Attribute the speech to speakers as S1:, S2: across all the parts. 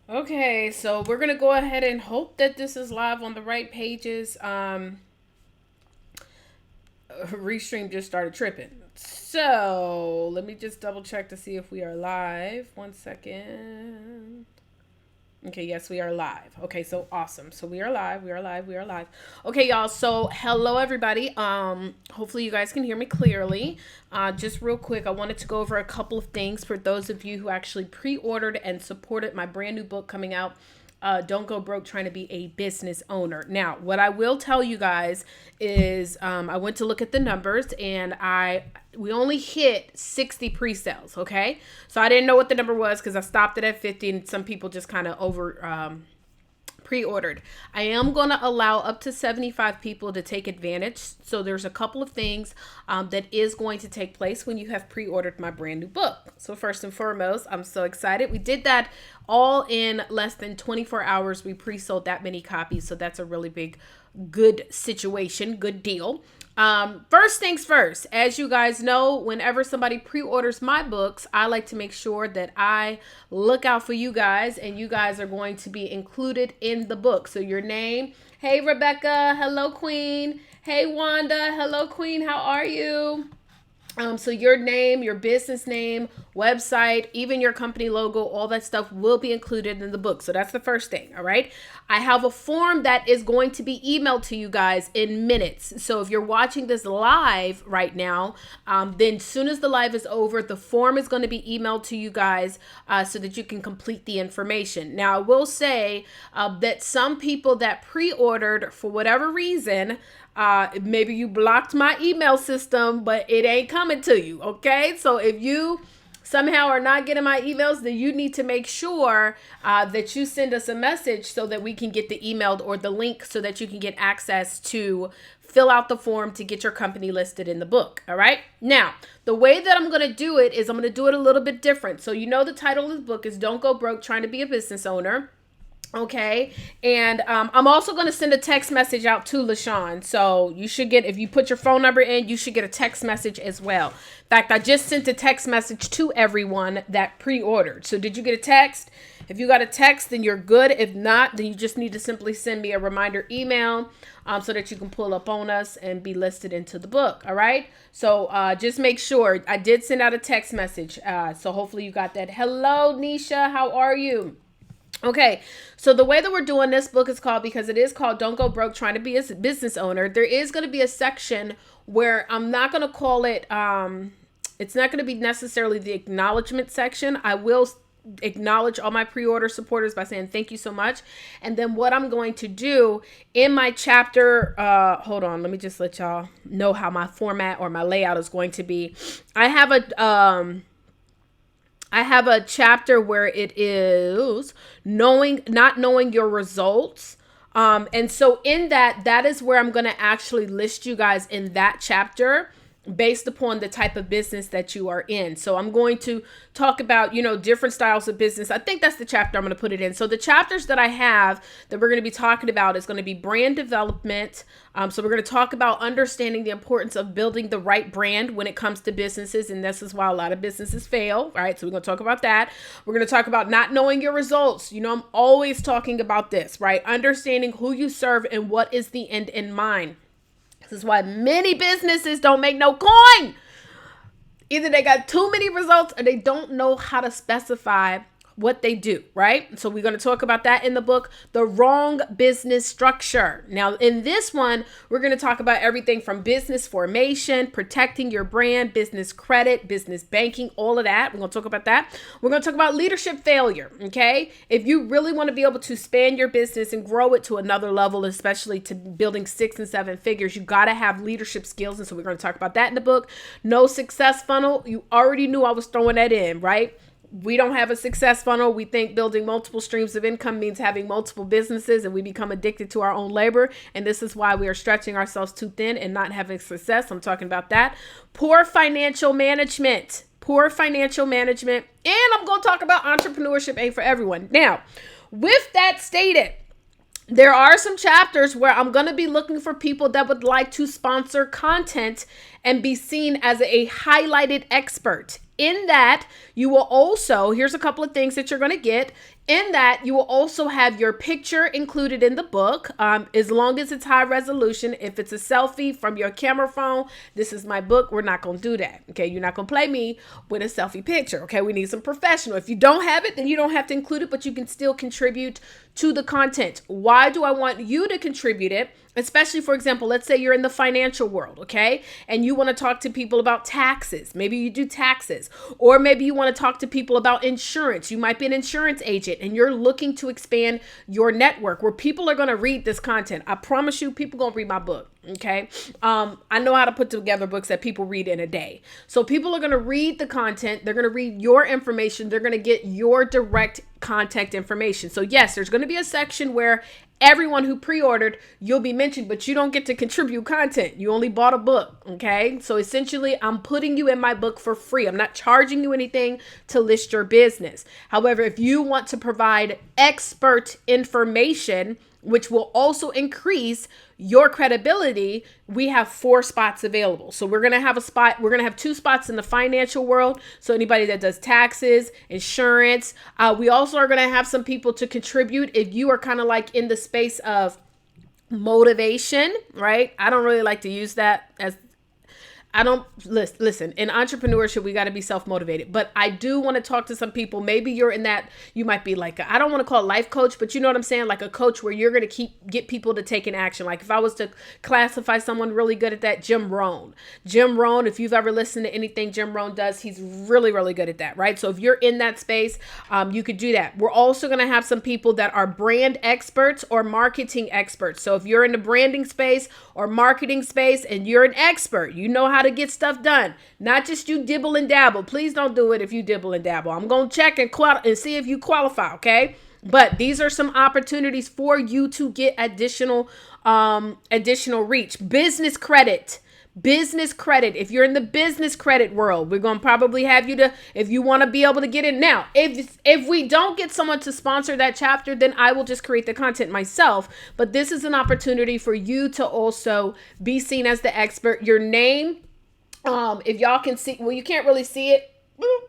S1: Okay, so we're gonna go ahead and hope that this is live on the right pages. Restream just started tripping. So let me just double check to see if we are live. 1 second. Okay, yes, we are live. Okay, so awesome. So we are live. We are live. We are live. Okay, y'all. So hello, everybody. Hopefully you guys can hear me clearly. Just real quick, I wanted to go over a couple of things for those of you who actually pre-ordered and supported my brand new book coming out. Don't Go Broke Trying to Be a Business Owner. Now, what I will tell you guys is I went to look at the numbers and we only hit 60 pre-sales, okay? So I didn't know what the number was because I stopped it at 50 and some people just kind of pre-ordered. I am going to allow up to 75 people to take advantage. So there's a couple of things that is going to take place when you have pre-ordered my brand new book. So first and foremost, I'm so excited. We did that all in less than 24 hours. We pre-sold that many copies. So that's a really good situation, good deal. First things first, as you guys know, whenever somebody pre-orders my books, I like to make sure that I look out for you guys and you guys are going to be included in the book. So your name, hey, Rebecca, hello, Queen. Hey, Wanda, hello, Queen. How are you? So your name, your business name, website, even your company logo, all that stuff will be included in the book. So that's the first thing. All right. I have a form that is going to be emailed to you guys in minutes. So if you're watching this live right now, then as soon as the live is over, the form is going to be emailed to you guys so that you can complete the information. Now, I will say that some people that pre-ordered for whatever reason, maybe you blocked my email system, but it ain't coming to you. Okay. So if you somehow are not getting my emails, then you need to make sure that you send us a message so that we can get the email or the link so that you can get access to fill out the form to get your company listed in the book. All right. Now, the way that I'm going to do it is I'm going to do it a little bit different. So, you know, the title of the book is Don't Go Broke Trying to Be a Business Owner. Okay. And I'm also going to send a text message out to LaShawn. So you should get, if you put your phone number in, you should get a text message as well. In fact, I just sent a text message to everyone that pre-ordered. So did you get a text? If you got a text, then you're good. If not, then you just need to simply send me a reminder email so that you can pull up on us and be listed into the book. All right. So just make sure I did send out a text message. So hopefully you got that. Hello, Nisha. How are you? Okay, so the way that we're doing this book is called, because it is called Don't Go Broke Trying to Be a Business Owner, there is going to be a section where I'm not going to call it, it's not going to be necessarily the acknowledgement section. I will acknowledge all my pre-order supporters by saying thank you so much. And then what I'm going to do in my chapter, hold on, let me just let y'all know how my format or my layout is going to be. I have a chapter where it is not knowing your results. And so in that is where I'm going to actually list you guys in that chapter based upon the type of business that you are in. So I'm going to talk about, different styles of business. I think that's the chapter I'm going to put it in. So the chapters that I have that we're going to be talking about is going to be brand development. So we're going to talk about understanding the importance of building the right brand when it comes to businesses. And this is why a lot of businesses fail, right? So we're going to talk about that. We're going to talk about not knowing your results. I'm always talking about this, right? Understanding who you serve and what is the end in mind. This is why many businesses don't make no coin. Either they got too many results or they don't know how to specify what they do, right? So we're going to talk about that in the book, The Wrong Business Structure. Now, in this one, we're going to talk about everything from business formation, protecting your brand, business credit, business banking, all of that. We're going to talk about that. We're going to talk about leadership failure, okay? If you really want to be able to span your business and grow it to another level, especially to building 6 and 7 figures, you got to have leadership skills. And so we're going to talk about that in the book. No success funnel. You already knew I was throwing that in, right? We don't have a success funnel. We think building multiple streams of income means having multiple businesses, and we become addicted to our own labor. And this is why we are stretching ourselves too thin and not having success. I'm talking about that. Poor financial management. And I'm going to talk about entrepreneurship ain't for everyone. Now, with that stated, there are some chapters where I'm going to be looking for people that would like to sponsor content and be seen as a highlighted expert In that, you will also, here's a couple of things that you're going to get. In that, you will also have your picture included in the book, as long as it's high resolution. If it's a selfie from your camera phone, this is my book, we're not going to do that. Okay, you're not going to play me with a selfie picture. Okay, we need some professional. If you don't have it, then you don't have to include it, but you can still contribute to the content. Why do I want you to contribute it? Especially, for example, let's say you're in the financial world, okay? And you want to talk to people about taxes. Maybe you do taxes. Or maybe you want to talk to people about insurance. You might be an insurance agent and you're looking to expand your network where people are going to read this content. I promise you, people going to read my book, okay? I know how to put together books that people read in a day. So people are going to read the content. They're going to read your information. They're going to get your direct contact information. So yes, there's going to be a section where everyone who pre-ordered, you'll be mentioned, but you don't get to contribute content. You only bought a book, okay? So essentially, I'm putting you in my book for free. I'm not charging you anything to list your business. However, if you want to provide expert information, which will also increase your credibility, we have 4 spots available. So we're going to have 2 spots in the financial world. So anybody that does taxes, insurance, we also are going to have some people to contribute if you are kind of like in the space of motivation, right? I don't really like to use that as listen, in entrepreneurship, we got to be self-motivated, but I do want to talk to some people. Maybe you're in that, you might be like, I don't want to call it life coach, but you know what I'm saying? Like a coach where you're going to get people to take an action. Like if I was to classify someone really good at that, Jim Rohn, if you've ever listened to anything Jim Rohn does, he's really, really good at that, right? So if you're in that space, you could do that. We're also going to have some people that are brand experts or marketing experts. So if you're in the branding space or marketing space and you're an expert, you know how to get stuff done, not just you dibble and dabble. Please don't do it if you dibble and dabble. I'm going to check and see if you qualify, okay? But these are some opportunities for you to get additional reach. Business credit. If you're in the business credit world, we're going to probably have you to, if you want to be able to get in. Now, if we don't get someone to sponsor that chapter, then I will just create the content myself. But this is an opportunity for you to also be seen as the expert. Your name, if y'all can see, well, you can't really see it,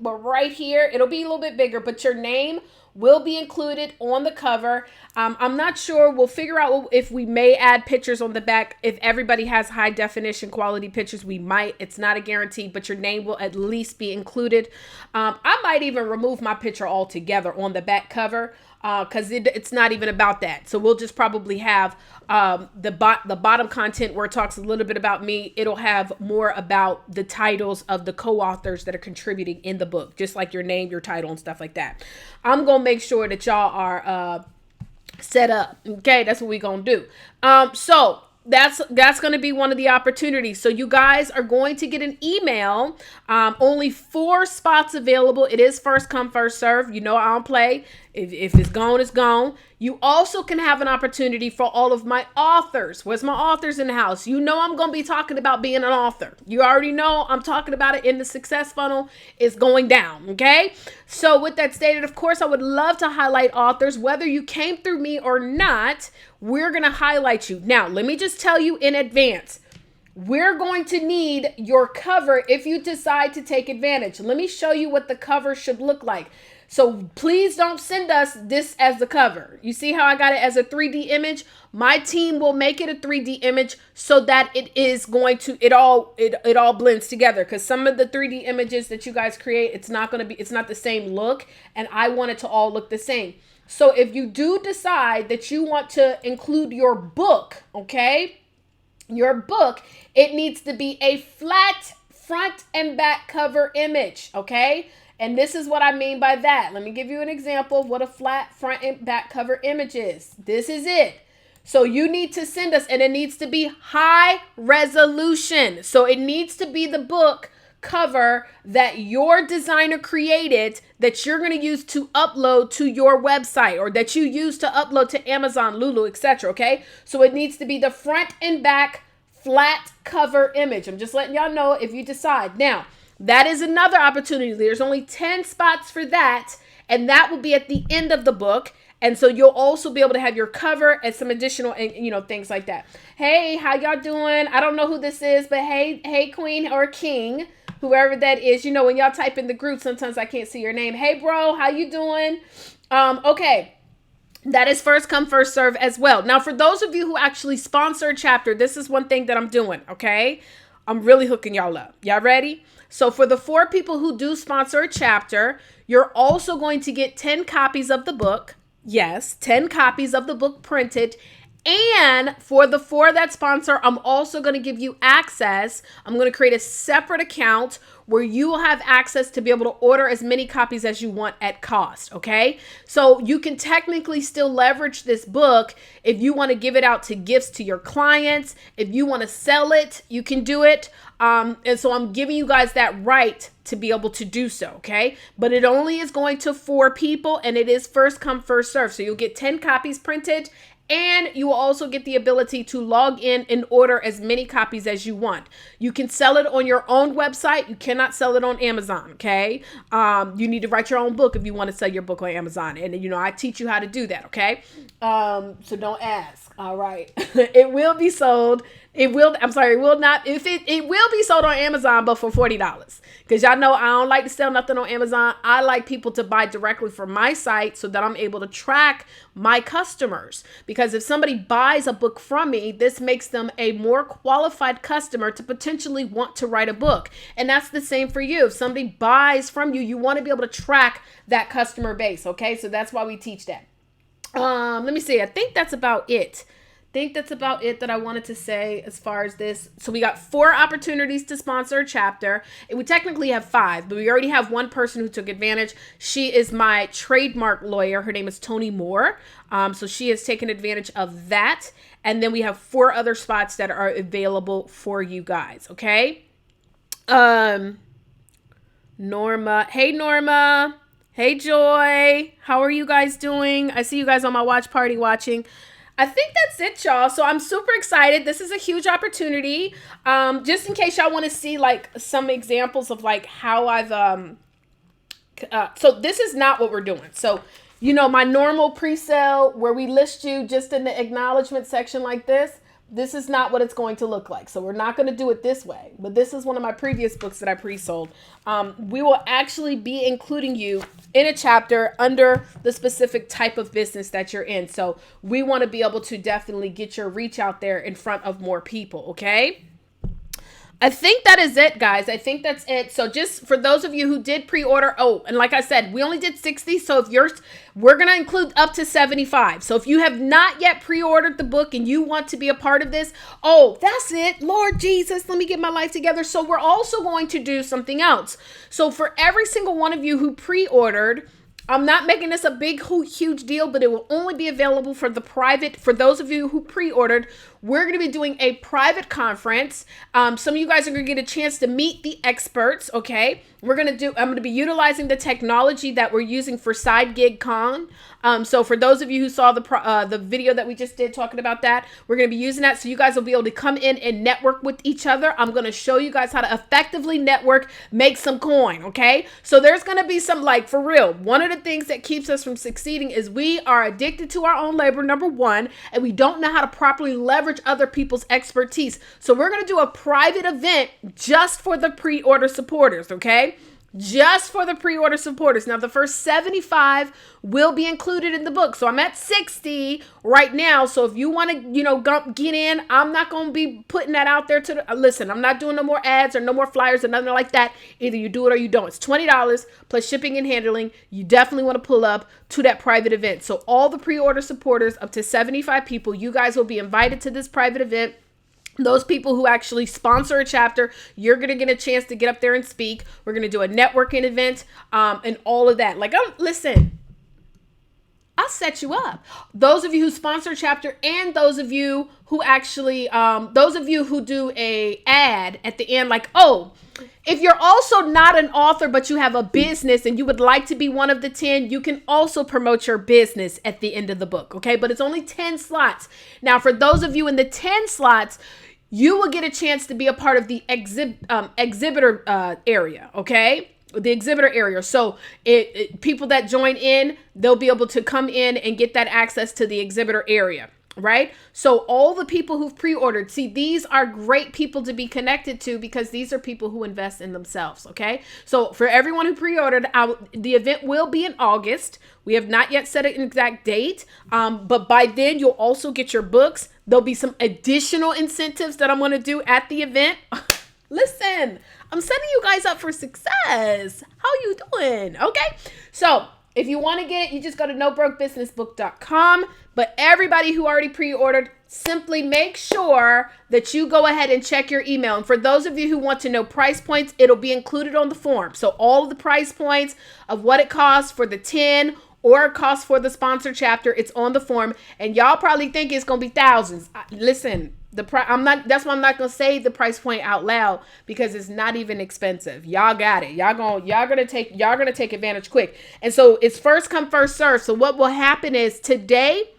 S1: but right here, it'll be a little bit bigger, but your name will be included on the cover. I'm not sure. We'll figure out if we may add pictures on the back. If everybody has high definition quality pictures, we might. It's not a guarantee, but your name will at least be included. I might even remove my picture altogether on the back cover because it's not even about that. So we'll just probably have the bottom content where it talks a little bit about me. It'll have more about the titles of the co-authors that are contributing in the book, just like your name, your title, and stuff like that. I'm going to make sure that y'all are set up. Okay, that's what we're going to do. So that's going to be one of the opportunities. So you guys are going to get an email. Only 4 spots available. It is first come, first serve. You know I don't play. If it's gone, it's gone. You also can have an opportunity for all of my authors. Where's my authors in the house? You know I'm going to be talking about being an author. You already know I'm talking about it in the success funnel. It's going down, okay? So with that stated, of course, I would love to highlight authors. Whether you came through me or not, we're going to highlight you. Now, let me just tell you in advance. We're going to need your cover if you decide to take advantage. Let me show you what the cover should look like. So please don't send us this as the cover. You see how I got it as a 3D image? My team will make it a 3D image so that it is going to, it all blends together. Because some of the 3D images that you guys create, it's not the same look. And I want it to all look the same. So if you do decide that you want to include your book, okay? Your book, it needs to be a flat front and back cover image, okay? And this is what I mean by that. Let me give you an example of what a flat front and back cover image is. This is it. So you need to send us, and it needs to be high resolution. So it needs to be the book cover that your designer created that you're going to use to upload to your website or that you use to upload to Amazon, Lulu, etc. Okay. So it needs to be the front and back flat cover image. I'm just letting y'all know if you decide. Now, that is another opportunity. There's only 10 spots for that. And that will be at the end of the book. And so you'll also be able to have your cover and some additional, things like that. Hey, how y'all doing? I don't know who this is, but hey, queen or king, whoever that is. When y'all type in the group, sometimes I can't see your name. Hey, bro, how you doing? Okay. That is first come, first serve as well. Now, for those of you who actually sponsor a chapter, this is one thing that I'm doing, okay? I'm really hooking y'all up. Y'all ready? So for the 4 people who do sponsor a chapter, you're also going to get 10 copies of the book. Yes, 10 copies of the book printed. And for the 4 that sponsor, I'm also going to give you access. I'm going to create a separate account where you will have access to be able to order as many copies as you want at cost, okay? So you can technically still leverage this book if you want to give it out to gifts to your clients. If you want to sell it, you can do it. And so I'm giving you guys that right to be able to do so, okay? But it only is going to 4 people, and it is first come, first serve. So you'll get 10 copies printed, and you will also get the ability to log in and order as many copies as you want. You can sell it on your own website. You cannot sell it on Amazon, okay? You need to write your own book if you want to sell your book on Amazon. And, I teach you how to do that, okay? So don't ask, all right? It will be sold. It will not. It will be sold on Amazon, but for $40. Because y'all know I don't like to sell nothing on Amazon. I like people to buy directly from my site so that I'm able to track my customers. Because if somebody buys a book from me, this makes them a more qualified customer to potentially want to write a book. And that's the same for you. If somebody buys from you, you want to be able to track that customer base. Okay, so that's why we teach that. Let me see. I think that's about it. That I wanted to say as far as this. So we got 4 opportunities to sponsor a chapter. And we technically have 5, but we already have one person who took advantage. She is my trademark lawyer. Her name is Tony Moore. So she has taken advantage of that. And then we have 4 other spots that are available for you guys. Okay. Norma. Hey, Norma. Hey, Joy. How are you guys doing? I see you guys on my watch party watching. I think that's it, y'all. So I'm super excited. This is a huge opportunity. Just in case y'all want to see like some examples of like how I've, so this is not what we're doing. So, my normal pre-sale where we list you just in the acknowledgement section like this is not what it's going to look like. So we're not going to do it this way, but this is one of my previous books that I pre-sold. We will actually be including you in a chapter under the specific type of business that you're in. So we want to be able to definitely get your reach out there in front of more people. Okay. I think that is it, guys. I think that's it. So just for those of you who did pre-order, and like I said, we only did 60. So we're going to include up to 75. So if you have not yet pre-ordered the book and you want to be a part of this, that's it. Lord Jesus, let me get my life together. So we're also going to do something else. So for every single one of you who pre-ordered, I'm not making this a big, huge deal, but it will only be available for those of you who pre-ordered. We're going to be doing a private conference. Some of you guys are going to get a chance to meet the experts, okay? I'm going to be utilizing the technology that we're using for Side Gig Con. So for those of you who saw the video that we just did talking about that, we're going to be using that so you guys will be able to come in and network with each other. I'm going to show you guys how to effectively network, make some coin, okay? So there's going to be some, like, for real, one of the things that keeps us from succeeding is we are addicted to our own labor, number one, and we don't know how to properly leverage other people's expertise. So we're going to do a private event just for the pre-order supporters, okay? Just for the pre-order supporters. Now, the first 75 will be included in the book. So I'm at 60 right now. So if you want to, get in, I'm not going to be putting that out there listen, I'm not doing no more ads or no more flyers or nothing like that. Either you do it or you don't. It's $20 plus shipping and handling. You definitely want to pull up to that private event. So all the pre-order supporters, up to 75 people, you guys will be invited to this private event. Those people who actually sponsor a chapter, you're going to get a chance to get up there and speak. We're going to do a networking event and all of that. Listen, I'll set you up. Those of you who sponsor a chapter and those of you who actually, those of you who do a ad at the end, if you're also not an author, but you have a business and you would like to be one of the 10, you can also promote your business at the end of the book. Okay. But it's only 10 slots. Now, for those of you in the 10 slots, you will get a chance to be a part of the exhibitor area. Okay. the exhibitor area. So people that join in, they'll be able to come in and get that access to the exhibitor area. Right? So all the people who've pre-ordered, see, these are great people to be connected to because these are people who invest in themselves. Okay. So for everyone who pre-ordered, the event will be in August. We have not yet set an exact date. But by then you'll also get your books. There'll be some additional incentives that I'm going to do at the event. Listen, I'm setting you guys up for success. How you doing? Okay. So if you want to get it, you just go to nobrokebusinessbook.com. But everybody who already pre-ordered, simply make sure that you go ahead and check your email. And for those of you who want to know price points, it'll be included on the form. So all of the price points of what it costs for the 10 or it costs for the sponsor chapter, it's on the form. And y'all probably think it's going to be thousands. Listen, that's why I'm not going to say the price point out loud because it's not even expensive. Y'all got it. Y'all going to take advantage quick. And so it's first come, first serve. So what will happen is today,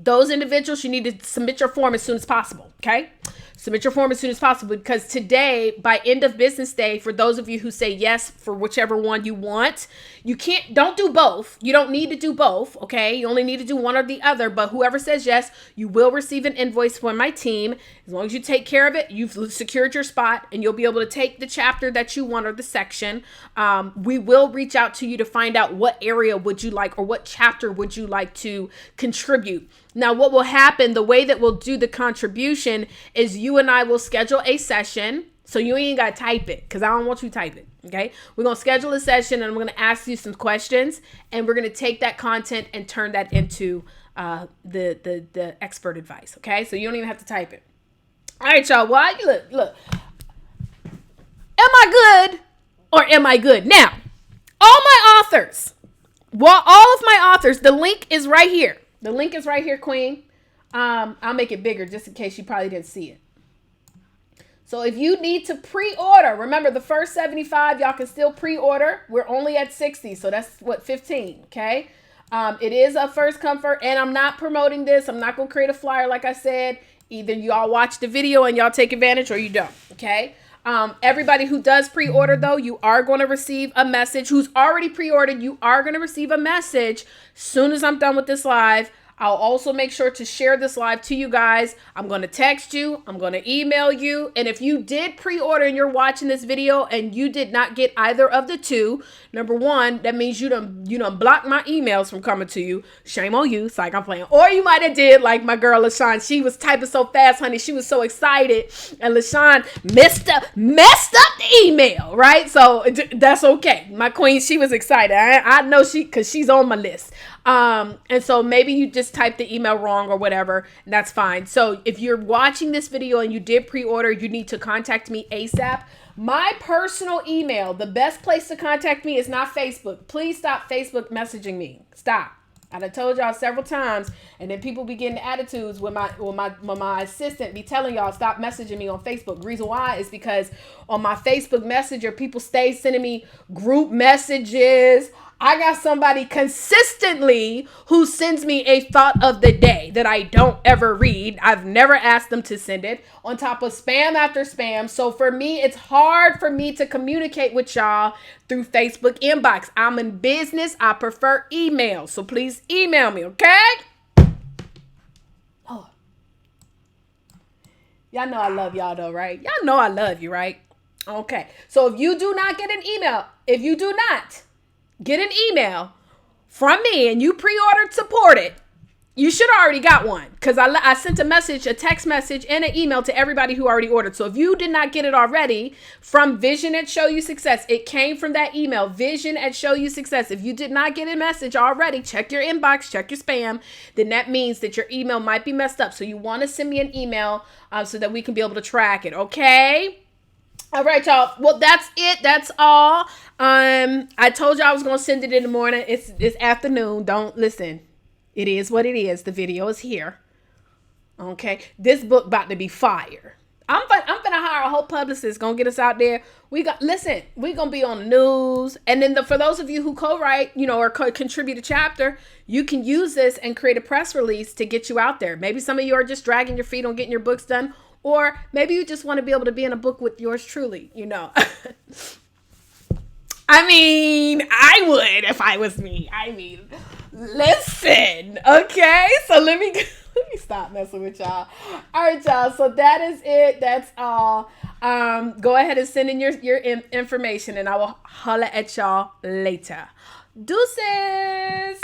S1: those individuals, you need to submit your form as soon as possible. Okay. Submit your form as soon as possible because today, by end of business day, for those of you who say yes for whichever one you want, don't do both. You don't need to do both. Okay. You only need to do one or the other, but whoever says yes, you will receive an invoice from my team. As long as you take care of it, you've secured your spot and you'll be able to take the chapter that you want or the section. We will reach out to you to find out what area would you like or what chapter would you like to contribute. Now, what will happen, the way that we'll do the contribution is you and I will schedule a session. So you ain't got to type it because I don't want you to type it. Okay. We're going to schedule a session and I'm going to ask you some questions and we're going to take that content and turn that into the expert advice. Okay. So you don't even have to type it. All right, y'all. Well, look. Am I good or am I good? Now, all my authors, the link is right here. The link is right here, Queen. I'll make it bigger just in case you probably didn't see it. So if you need to pre-order, remember the first 75, y'all can still pre-order. We're only at 60, so that's 15, okay? It is a first come first, and I'm not promoting this. I'm not going to create a flyer like I said. Either y'all watch the video and y'all take advantage or you don't, okay? Everybody who does pre-order, though, you are going to receive a message. Who's already pre-ordered, you are going to receive a message soon as I'm done with this live. I'll also make sure to share this live to you guys. I'm going to text you. I'm going to email you. And if you did pre-order and you're watching this video and you did not get either of the two, number one, that means you done blocked my emails from coming to you. Shame on you. It's like I'm playing. Or you might have did like my girl LaShawn. She was typing so fast, honey. She was so excited. And LaShawn messed up the email, right? So that's okay. My queen, she was excited. I know because she's on my list. And so maybe you just typed the email wrong or whatever, and that's fine. So if you're watching this video and you did pre-order, you need to contact me ASAP. My personal email, the best place to contact me is not Facebook. Please stop Facebook messaging me. Stop. I done told y'all several times, and then people be getting attitudes when my assistant be telling y'all stop messaging me on Facebook. The reason why is because on my Facebook Messenger, people stay sending me group messages. I got somebody consistently who sends me a thought of the day that I don't ever read. I've never asked them to send it, on top of spam after spam. So for me, it's hard for me to communicate with y'all through Facebook inbox. I'm in business. I prefer email. So please email me, okay? Oh. Y'all know I love y'all though, right? Y'all know I love you, right? Okay. So if you do not get an email, get an email from me and you pre-ordered supported, you should have already got one because I sent a text message and an email to everybody who already ordered. So if you did not get it already from Vision at Show You Success, it came from that email, Vision at Show You Success. If you did not get a message already, check your inbox, check your spam. Then that means that your email might be messed up. So you want to send me an email so that we can be able to track it. Okay. All right, y'all. Well, that's it. That's all. I told you I was going to send it in the morning. It's afternoon. Don't listen. It is what it is. The video is here. Okay. This book about to be fire. I'm going to hire a whole publicist. Going to get us out there. We're going to be on the news. And then for those of you who co-write, or contribute a chapter, you can use this and create a press release to get you out there. Maybe some of you are just dragging your feet on getting your books done. Or maybe you just want to be able to be in a book with yours truly, I mean, I would if I was me. I mean, listen, okay? So let me stop messing with y'all. All right, y'all. So that is it. That's all. Go ahead and send in your information, and I will holla at y'all later. Deuces.